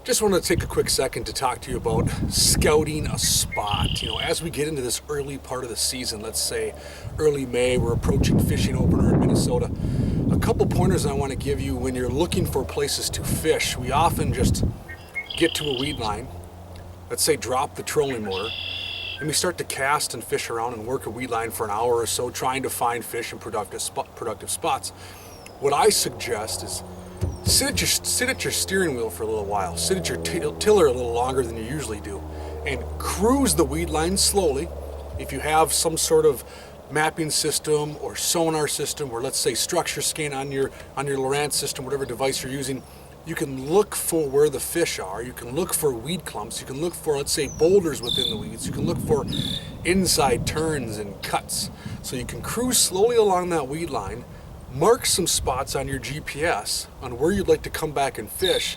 Just wanted to take a quick second to talk to you about scouting a spot. As we get into this early part of the season, let's say early May, we're approaching fishing opener in Minnesota. A couple pointers I want to give you when you're looking for places to fish. We often just get to a weed line, let's say drop the trolling motor, and we start to cast and fish around and work a weed line for an hour or so trying to find fish in productive spots. What I suggest is sit at your steering wheel for a little while, sit at your tiller a little longer than you usually do, and cruise the weed line slowly. If you have some sort of mapping system or sonar system, or let's say structure scan on your Lowrance system, whatever device you're using, you can look for where the fish are. You can look for weed clumps. You can look for, let's say, boulders within the weeds. You can look for inside turns and cuts. So you can cruise slowly along that weed line, mark some spots on your GPS on where you'd like to come back and fish,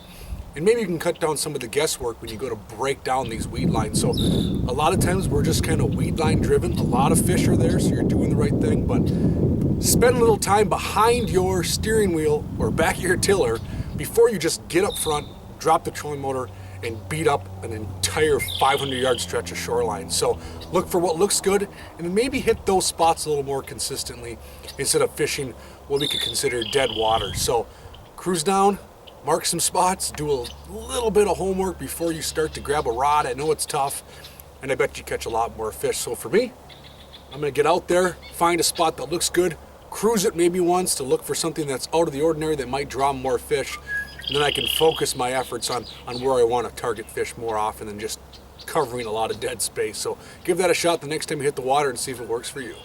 and maybe you can cut down some of the guesswork when you go to break down these weed lines. So a lot of times we're just kind of weed line driven. A lot of fish are there, so you're doing the right thing, but spend a little time behind your steering wheel or back of your tiller before you just get up front, drop the trolling motor, and beat up an entire 500-yard stretch of shoreline. So look for what looks good, and then maybe hit those spots a little more consistently instead of fishing what we could consider dead water. So cruise down, mark some spots, do a little bit of homework before you start to grab a rod. I know it's tough, and I bet you catch a lot more fish. So for me, I'm gonna get out there, find a spot that looks good, cruise it maybe once to look for something that's out of the ordinary that might draw more fish, and then I can focus my efforts on where I want to target fish more often than just covering a lot of dead space. So give that a shot the next time you hit the water and see if it works for you.